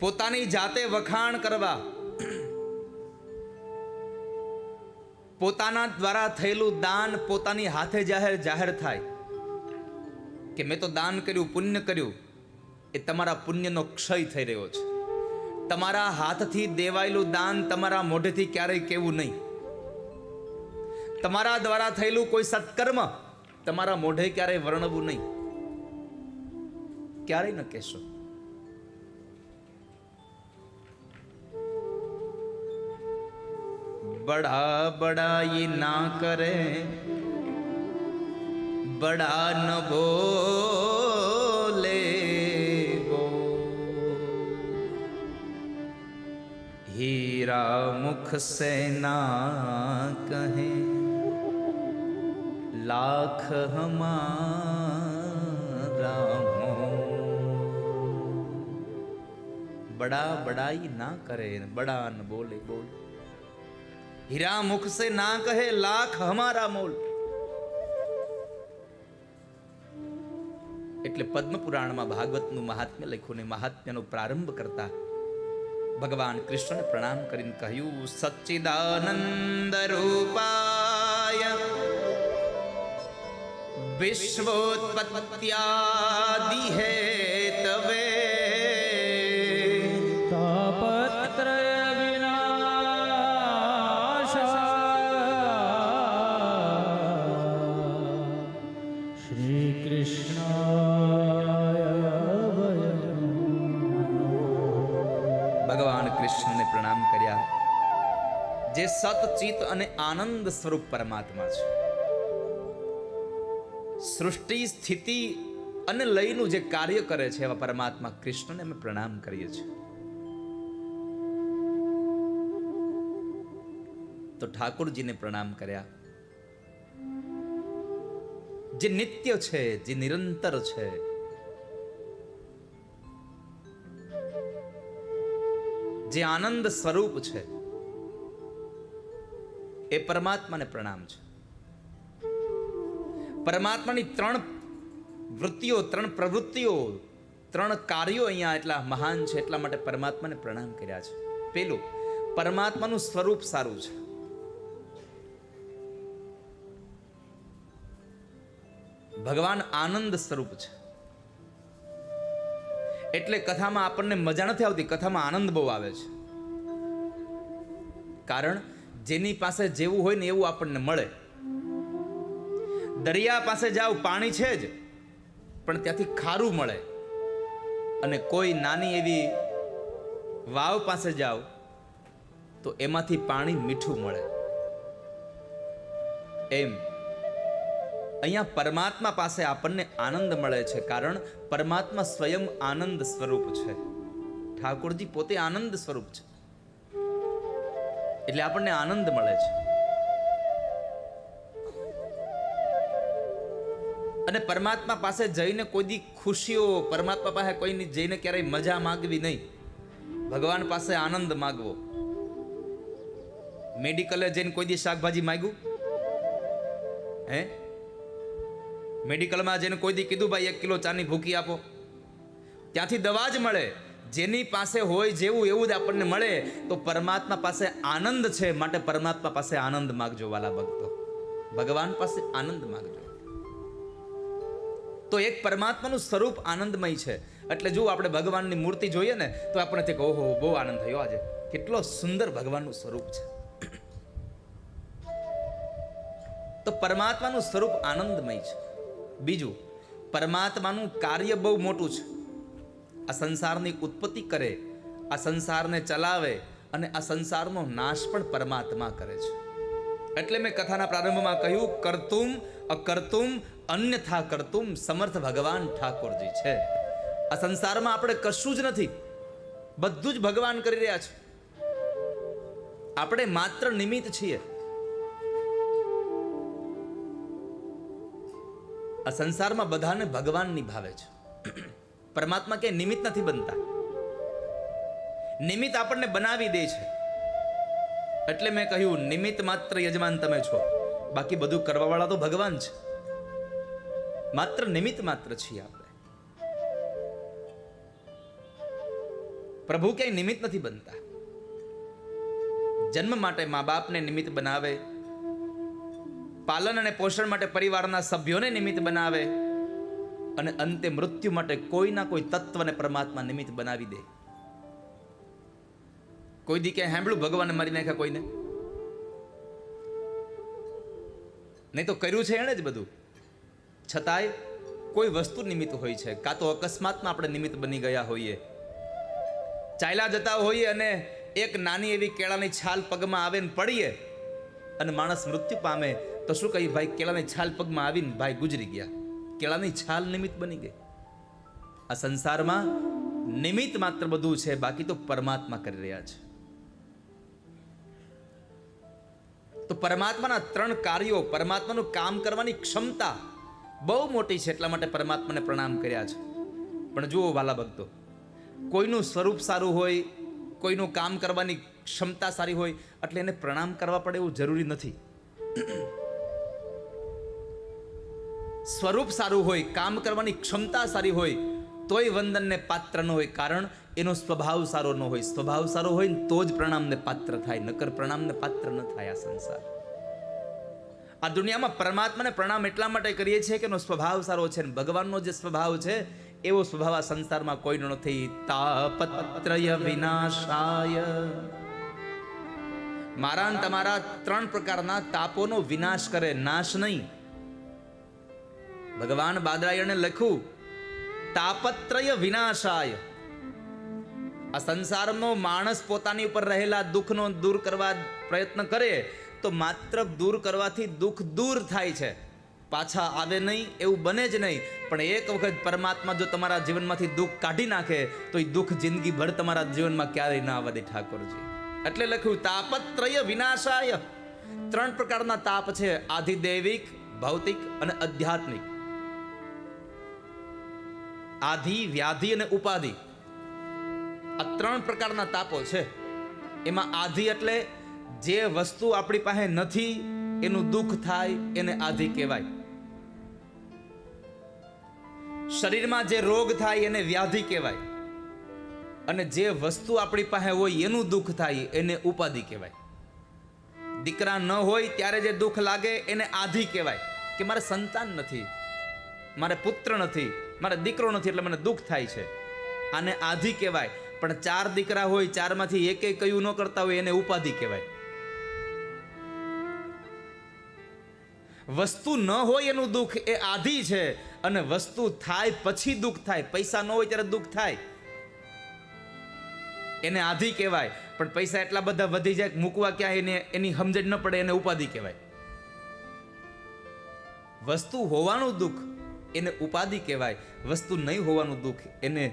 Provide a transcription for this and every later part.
પોતાની જાતે વખાણ કરવા, પોતાના દ્વારા થયેલું દાન પોતાની હાથે જાહેર થાય કે મેં તો દાન કર્યું, પુણ્ય કર્યું, એ તમારા પુણ્યનો ક્ષય થઈ રહ્યો છે. તમારા હાથથી દેવાયેલું દાન તમારા મોઢેથી ક્યારેય કહેવું નહીં. તમારા દ્વારા થયેલું કોઈ સત્કર્મ તમારા મોઢે ક્યારેય વર્ણવું નહીં. ક્યારેય ન કહેશો. बड़ा बड़ा ये ना करे, बड़ा न बोले वो, हीरा मुख से ना कहे, लाख हमारा बड़ा बड़ाई ना करे, बड़ा न बोले बोल, हीरा मुख से ना कहे, लाख हमारा मोल. એટલે પદ્મ પુરાણમાં ભાગવતનું મહાત્મ્ય લખ્યું ને મહાત્મ્યનો પ્રારંભ કરતા ભગવાન કૃષ્ણને પ્રણામ કરીને કહ્યું, સચ્ચિદાનંદ રૂપાય વિશ્વોત્પત્ત્યાદિ હેતવે પ્રણામ કર્યા. જે સતચિત અને આનંદ સ્વરૂપ પરમાત્મા છે, સૃષ્ટિ સ્થિતિ અને લયનું જે કાર્ય કરે છે એવા પરમાત્મા કૃષ્ણને અમે પ્રણામ કરીએ છીએ. તો ઠાકોરજીને પ્રણામ કર્યા. જે નિત્ય છે, જે નિરંતર છે, જે આનંદ સ્વરૂપ છે, એ પરમાત્માને પ્રણામ છે. પરમાત્માની ત્રણ વૃત્તિઓ, ત્રણ પ્રવૃત્તિઓ, ત્રણ કાર્યો અહીંયા એટલા મહાન છે, એટલા માટે પરમાત્માને પ્રણામ કર્યા છે. પેલું, પરમાત્માનું સ્વરૂપ સારું છે. ભગવાન આનંદ સ્વરૂપ છે. એટલે કથામાં આપણને મજા નથી આવતી, કથામાં આનંદ બહુ આવે છે. કારણ જેની પાસે જેવું હોય ને એવું આપણને મળે. દરિયા પાસે જાઓ, પાણી છે જ, પણ ત્યાંથી ખારું મળે. અને કોઈ નાની એવી વાવ પાસે જાઓ તો એમાંથી પાણી મીઠું મળે. એમ અહીંયા પરમાત્મા પાસે આપણને આનંદ મળે છે, કારણ પરમાત્મા સ્વયં આનંદ સ્વરૂપ છે. ઠાકોરજી પોતે આનંદ સ્વરૂપ છે, એટલે આપણને આનંદ મળે છે. અને પરમાત્મા પાસે જઈને કોઈ દી ખુશીઓ, પરમાત્મા પાસે કોઈની જઈને ક્યારેય મજા માંગવી નહીં, ભગવાન પાસે આનંદ માંગવો. મેડિકલે જઈને કોઈ દી શાકભાજી માંગ્યું હે? મેડિકલમાં જઈને કોઈ દી કીધું ભાઈ 1 કિલો ચાની ભૂકી આપો? ત્યાંથી દવા જ મળે. જેની પાસે હોય જેવું એવું જ આપણને મળે. તો પરમાત્મા પાસે આનંદ છે, માટે પરમાત્મા પાસે આનંદ માગજો વાલા ભક્તો. ભગવાન પાસે આનંદ માગજો. તો એક પરમાત્માનું સ્વરૂપ આનંદમય છે. એટલે જો આપણે ભગવાનની મૂર્તિ જોઈએ ને તો આપણે તે ઓહો બહુ આનંદ થયો, આજે કેટલો સુંદર ભગવાનનું સ્વરૂપ છે. તો પરમાત્માનું સ્વરૂપ આનંદમય છે. બીજું, પરમાત્માનું કાર્ય બહુ મોટું છે. આ સંસારની ઉત્પત્તિ કરે, આ સંસારને ચલાવે, અને આ સંસારનો નાશ પણ પરમાત્મા કરે છે. એટલે મેં કથાના પ્રારંભમાં કહ્યું, કરતુમ અકર્તુમ અન્યથા કરતુમ સમર્થ ભગવાન ઠાકોરજી છે. આ સંસારમાં આપણે કશું જ નથી, બધું જ ભગવાન કરી રહ્યા છે. આપણે માત્ર નિમિત્ત છીએ. આ સંસારમાં બધાને ભગવાન નિભાવે છે. પરમાત્મા કે નિમિત્ત નથી બનતા, નિમિત્ત આપણને બનાવી દે છે. એટલે મેં કહ્યું, નિમિત્ત માત્ર યજમાન તમે છો, બાકી બધું કરવાવાળા તો ભગવાન છે. માત્ર નિમિત્ત માત્ર છીએ આપણે. પ્રભુ ક્યાંય નિમિત્ત નથી બનતા. જન્મ માટે મા બાપને નિમિત્ત બનાવે, પાલન અને પોષણ માટે પરિવારના સભ્યોને નિમિત્ત બનાવે, અને અંતે મૃત્યુ માટે કોઈના કોઈ તત્વને પરમાત્મા નિમિત્ત બનાવી દે. કોઈ દી ક્યાંય સાંભળ્યું ભગવાને મારી નાખ્યા કોઈને? નહીં તો કર્યું છે એણે જ બધું. છતાંય કોઈ વસ્તુ નિમિત્ત હોય છે, કાં તો અકસ્માતમાં આપણે નિમિત્ત બની ગયા હોઈએ, ચાલ્યા જતા હોઈએ અને એક નાની એવી કેળાની છાલ પગમાં આવે ને પડીએ અને માણસ મૃત્યુ પામે, તો શું કહી? ભાઈ કેળાની છાલ પગમાં આવીને ભાઈ ગુજરી ગયા. કેળાની છાલ નિમિત્ત બની ગઈ. આ સંસારમાં નિમિત્ત માત્ર બધું છે, બાકી તો પરમાત્મા કરી રહ્યા છે. તો પરમાત્માના 3 કાર્યો, પરમાત્માનું કામ કરવાની ક્ષમતા બહુ મોટી છે, એટલા માટે પરમાત્માને પ્રણામ કર્યા છે. પણ જુઓ વાલા ભક્તો, કોઈનું સ્વરૂપ સારું હોય, કોઈનું કામ કરવાની ક્ષમતા સારી હોય એટલે એને પ્રણામ કરવા પડે એવું જરૂરી નથી. સ્વરૂપ સારું હોય, કામ કરવાની ક્ષમતા સારી હોય તોય વંદનને પાત્ર ન હોય, કારણ એનો સ્વભાવ સારો ન હોય. સ્વભાવ સારો હોય ને તો જ પ્રણામને પાત્ર થાય, નકર પ્રણામને પાત્ર ન થાય. આ સંસાર, આ દુનિયામાં પરમાત્માને પ્રણામ એટલા માટે કરીએ છીએ કે એનો સ્વભાવ સારો છે, ને ભગવાનનો જે સ્વભાવ છે એવો સ્વભાવ આ સંસારમાં કોઈનો નથી. તાપત્રય વિનાશાય, મારા ને તમારા 3 પ્રકારના તાપોનો વિનાશ કરે, નાશ નહીં. ભગવાન બાદરાયણે લખ્યું તાપત્રય વિનાશાય. આ સંસારનો માણસ પોતાની ઉપર રહેલા દુઃખનો દૂર કરવા પ્રયત્ન કરે તો માત્ર દૂર કરવાથી દુઃખ દૂર થાય છે, પાછા આવે નહીં એવું બને જ નહીં. પણ એક વખત પરમાત્મા જો તમારા જીવનમાંથી દુઃખ કાઢી નાખે તો એ દુઃખ જિંદગીભર તમારા જીવનમાં ક્યારેય ના આવે ઠાકોરજી. એટલે લખ્યું તાપત્રય વિનાશાય. 3 પ્રકારના તાપ છે, આધિદૈવિક, ભૌતિક અને આધ્યાત્મિક. આધિ, વ્યાધિ અને ઉપાધિ, આ 3 પ્રકારના તાપો છે. એમાં આધિ એટલે જે વસ્તુ આપણી પાસે નથી એનું દુઃખ થાય એને આધિ કહેવાય. શરીરમાં જે રોગ થાય એને વ્યાધિ કહેવાય. અને જે વસ્તુ આપણી પાસે હોય એનું દુઃખ થાય એને ઉપાધિ કહેવાય. દીકરા ન હોય ત્યારે જે દુઃખ લાગે એને આધિ કહેવાય, કે મારે સંતાન નથી, મારે પુત્ર નથી, મારે દીકરો નથી એટલે મને દુઃખ થાય છે, આને આધિ કહેવાય. પણ 4 દીકરા હોય, 4માંથી એકે કયું ન કરતા હોય એને ઉપાધિ કહેવાય. વસ્તુ ન હોય એનું દુઃખ એ આધિ છે, અને વસ્તુ થાય પછી દુઃખ થાય, પૈસા ન હોય ત્યારે દુઃખ થાય એને આધિ કહેવાય. પણ પૈસા એટલા બધા વધી જાય મૂકવા ક્યાં એની સમજણ ન પડે એને ઉપાધિ કહેવાય. વસ્તુ હોવાનું દુઃખ એને ઉપાધિ કહેવાય, વસ્તુ નહીં હોવાનું દુઃખ એને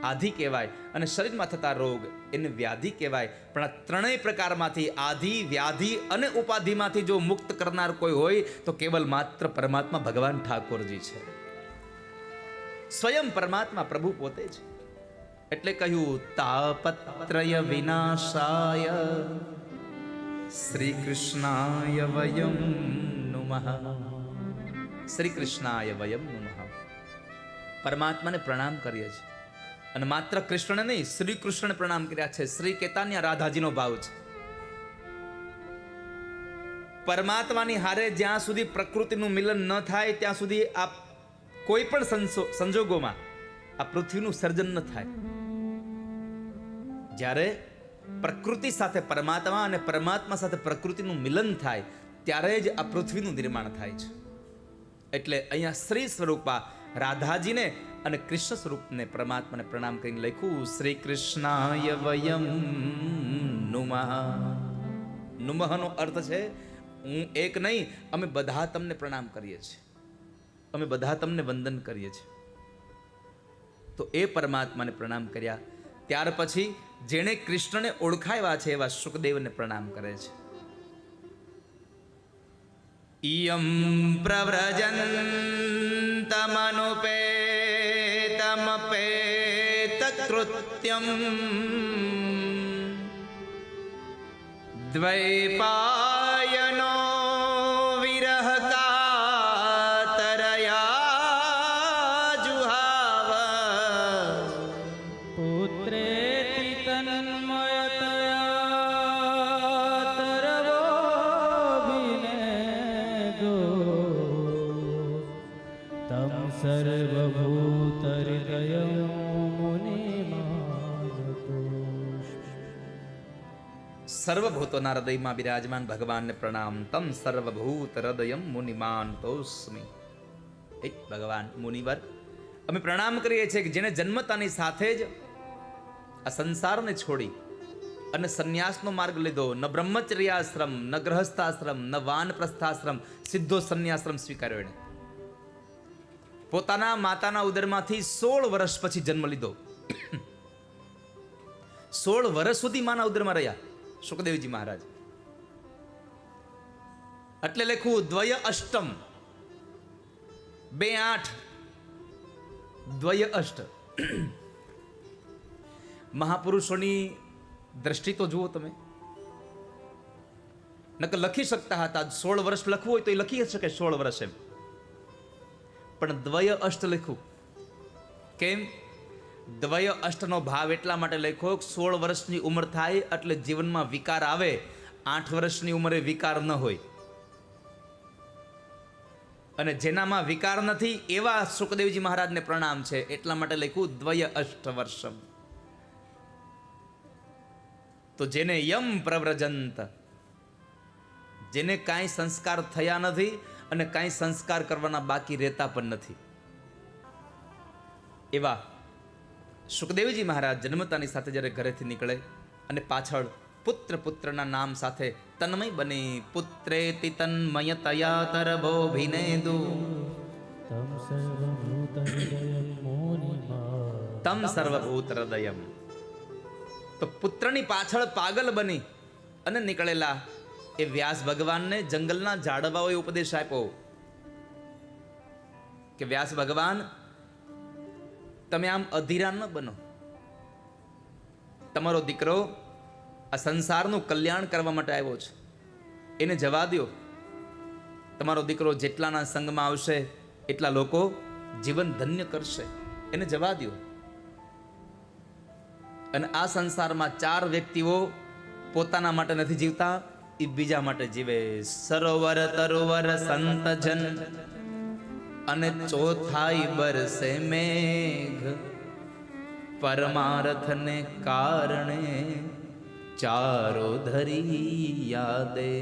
આધિ કહેવાય. અને શરીરમાં થતા રોગ એને વ્યાધિ કહેવાય. પણ આ 3 પ્રકારમાંથી આધિ, વ્યાધિ અને ઉપાધિમાંથી જો મુક્ત કરનાર કોઈ હોય તો કેવલ માત્ર પરમાત્મા ભગવાન ઠાકોરજી છે. સ્વયં પરમાત્મા પ્રભુ પોતે છે. એટલે કહ્યું તાપત્રય વિનાશાય શ્રી કૃષ્ણાય વયમ નુમઃ. શ્રી કૃષ્ણાય વયમ નુમઃ. પરમાત્માને પ્રણામ કરીએ છીએ, અને માત્ર કૃષ્ણને નહીં, શ્રી કૃષ્ણને પ્રણામ કર્યા છે. શ્રી કેતાન્ય રાધાજીનો ભાવ છે. પરમાત્માની હારે જ્યાં સુધી પ્રકૃતિનું મિલન ન થાય ત્યાં સુધી આ કોઈ પણ સંજોગોમાં આ પૃથ્વીનું સર્જન ન થાય. જ્યારે પ્રકૃતિ સાથે પરમાત્મા અને પરમાત્મા સાથે પ્રકૃતિનું મિલન થાય ત્યારે જ આ પૃથ્વીનું નિર્માણ થાય છે. એટલે અહીંયા શ્રી સ્વરૂપા રાધાજીને અને કૃષ્ણ સ્વરૂપને પરમાત્માને પ્રણામ કરીને લખ્યું શ્રી કૃષ્ણાય વયમ નુમઃ. નુમઃનો અર્થ છે હું એક નહીં, અમે બધા તમને પ્રણામ કરીએ છીએ, અમે બધા તમને વંદન કરીએ છીએ. તો એ પરમાત્માને પ્રણામ કર્યા. ત્યાર પછી જેણે કૃષ્ણને ઓળખાવ્યા છે એવા સુખદેવને પ્રણામ કરે છે. ઈયમ પ્રવ્રજन्तમનુપેતમપેત કૃત્યમ દ્વૈપાયનો વિરહ કાતરયા જુહાવ પુત્રેતિ સર્વભૂતોના હૃદયમાં બિરાજમાન ભગવાનને પ્રણામ. તમ સર્વભૂત હૃદયમ મુનિમાન તોસ્મી. ભગવાન મુનિવર, અમે પ્રણામ કરીએ છીએ કે જેને જન્મતાની સાથે જ આ સંસારને છોડી અને સંન્યાસનો માર્ગ લીધો. ન બ્રહ્મચર્યાશ્રમ, ન ગ્રહસ્થાશ્રમ, ન વાનપ્રસ્થાશ્રમ, સીધો સંન્યાશ્રમ સ્વીકાર્યો. એણે પોતાના માતાના ઉદરમાંથી 16 વર્ષ પછી જન્મ લીધો. 16 વર્ષ સુધી માના ઉદરમાં રહ્યા સુખદેવજી મહારાજ. એટલે લખ્યું દ્વય અષ્ટમ, 2 8, દ્વય અષ્ટ. મહાપુરુષોની દ્રષ્ટિ તો જુઓ તમે. નકર લખી શકતા હતા 16 વર્ષ લખવું હોય તો એ લખી શકે 16 વર્ષ એમ, પણ દ્વય અષ્ટ લખ્યું. કેમ? દ્વય અષ્ટનો ભાવ એટલા માટે લખ્યો 16 વર્ષની ઉંમર થાય એટલે જીવનમાં વિકાર આવે, 8 વર્ષની ઉંમરે વિકાર ન હોય. અને જેનામાં વિકાર નથી એવા સુખદેવજી મહારાજને પ્રણામ છે, એટલા માટે લખ્યું દ્વય અષ્ટ વર્ષમ. તો જેને યમ પ્રવ્રજંત, જેને કાંઈ સંસ્કાર થયા નથી અને કાંઈ સંસ્કાર કરવાના બાકી રહેતા પણ નથી, એવા સુખદેવજી મહારાજ જન્મતાની સાથે જ્યારે ઘરેથી નીકળે અને પાછળ પુત્રના નામ સાથે તન્મય બની પુત્રેતિ તન્મયતયા તરભોભિનેદુ તમ સર્વભૂત હૃદયમ. તો પુત્રની પાછળ પાગલ બની અને નીકળેલા એ વ્યાસ ભગવાનને જંગલના ઝાડવાઓએ ઉપદેશ આપ્યો કે વ્યાસ ભગવાન, તમે આમ અધીરા ન બનો. તમારો દીકરો આ સંસારનું કલ્યાણ કરવા માટે આવ્યો છે, એને જવા દો. તમારો દીકરો જેટલાના સંગમાં આવશે એટલા લોકો જીવન ધન્ય કરશે, એને જવા દો. અને આ સંસારમાં 4 વ્યક્તિઓ પોતાના માટે નથી જીવતા, એ બીજા માટે જીવે. સરોવર તરોવર સંતજન અને ચોથાઈ બરસે મેઘ, પરમાર્થને કારણે ચારો ધરી યાદે.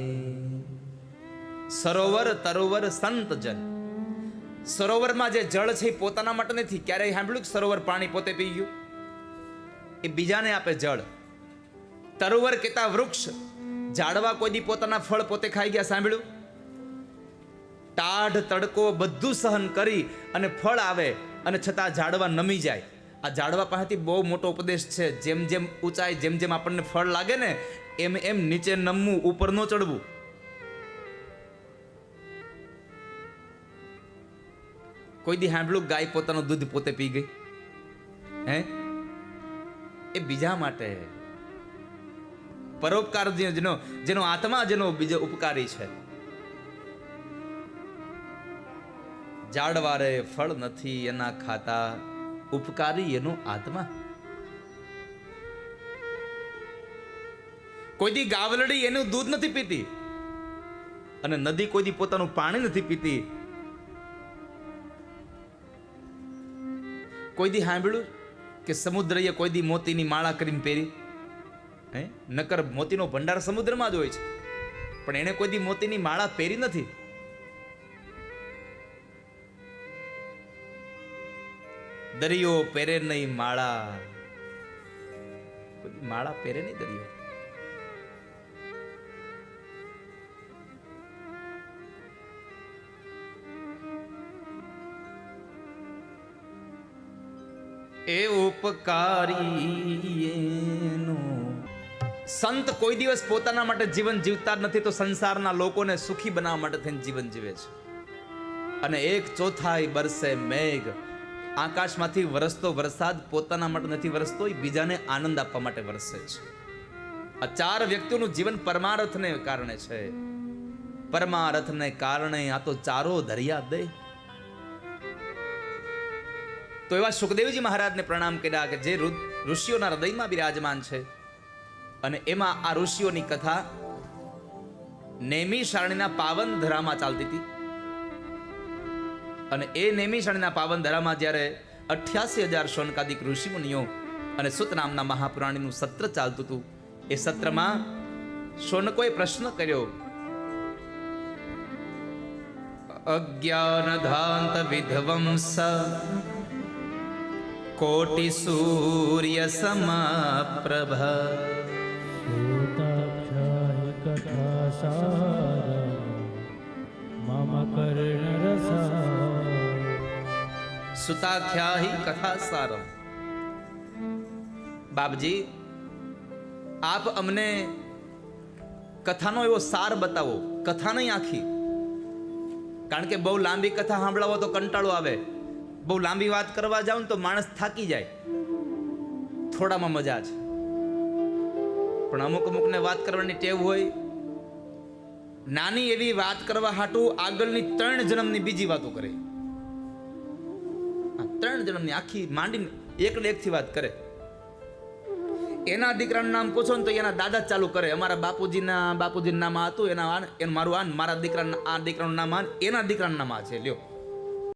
સરોવર તરોવર સંતજન. સરોવરમાં જે જળ છે એ પોતાના માટે નથી. ક્યારેય સાંભળ્યું કે સરોવર પાણી પોતે પી ગયું? એ બીજાને આપે જળ. તરોવર કેતા વૃક્ષ, ઝાડવા કોઈ દી પોતાના ફળ પોતે ખાઈ ગયા સાંભળ્યું? ટાઢ તડકો બધું સહન કરી અને ફળ આવે અને છતાં ઝાડવા નમી જાય. આ ઝાડવા પાસેથી બહુ મોટો ઉપદેશ છે. જેમ જેમ ઊંચાઈ, જેમ જેમ આપણને ફળ લાગે ને એમ એમ નીચે નમવું, ઉપર ન ચડવું. કોઈ દી સાંભળ્યું ગાય પોતાનું દૂધ પોતે પી ગઈ? હે? એ બીજા માટે. પરોપકાર જેનો આત્મા જેનો બીજો ઉપકારી છે. ઝાડવારે ફળ નથી એના ખાતા, ઉપકારી એનો આત્મા. કોઈ દી ગાવલડી એનું દૂધ નથી પીતી અને નદી કોઈ દી પોતાનું પાણી નથી પીતી. કોઈ દી સાંભળ્યું કે સમુદ્રએ કોઈ દી મોતીની માળા કરીને પહેરી? હે? નકર મોતીનો ભંડાર સમુદ્રમાં જ હોય છે, પણ એને કોઈ દી મોતીની માળા પહેરી નથી. દરિયો પહેરે નહીં માળા, માળા પહેરે નહીં દરિયો. એ ઉપકારી એનો. સંત કોઈ દિવસ પોતાના માટે જીવન જીવતા નથી, તો સંસારના લોકોને સુખી બનાવવા માટે થઈને જીવન જીવે છે. અને 1/4 બરસે મેઘ, આકાશમાંથી વરસતો વરસાદ પોતાના માટે નથી વરસતો, એ બીજાને આનંદ આપવા માટે વરસે છે. આ 4 વ્યક્તિઓનું જીવન પરમાર્થને કારણે છે. પરમાર્થને કારણે આ તો ચારો ધર્યા દે. તો એવા સુખદેવજી મહારાજને પ્રણામ કર્યા કે જે ઋષિઓના હૃદયમાં બિરાજમાન છે. અને એમાં આ ઋષિઓની કથા નૈમિષારણ્યના પાવન ધરામાં ચાલતી હતી. અને એ નૈમિષારણ્યના પાવન ધરામાં જ્યારે 88,000 શૌનકાદિક ઋષિમુનિઓ અને સુત નામના મહાપુરાણીનું સત્ર ચાલતું હતું, એ સત્રમાં શૌનકોએ પ્રશ્ન કર્યો, અજ્ઞાનધાંત વિધ્વંસ કોટિ સૂર્ય સમાપ્રભ ભૂતાખ્યાય કથાસાર મમ કર્ણરસા. સુતાખ્યાહી કથા સારમ. બાપજી, આપ અમને કથાનો એવો સાર બતાવો, કથા નહીં આખી. કારણ કે બહુ લાંબી કથા સાંભળાવો તો કંટાળો આવે. બહુ લાંબી વાત કરવા જાવ ને તો માણસ થાકી જાય. થોડામાં મજા છે, પણ અમુક અમુકને વાત કરવાની ટેવ હોય. નાની એવી વાત કરવા હાટું આગળની 3 જન્મની બીજી વાતો કરે. 3 જન્મની આખી માંડીને એકથી વાત કરે. એના દીકરાનું નામ પૂછો ને તો એના દાદા ચાલુ કરે. અમારા બાપુજીના નામ આ હતું, એના મારું આ, મારા દીકરાનું આ દીકરાનું નામ આ, એના દીકરાનું નામ આ છે. લ્યો,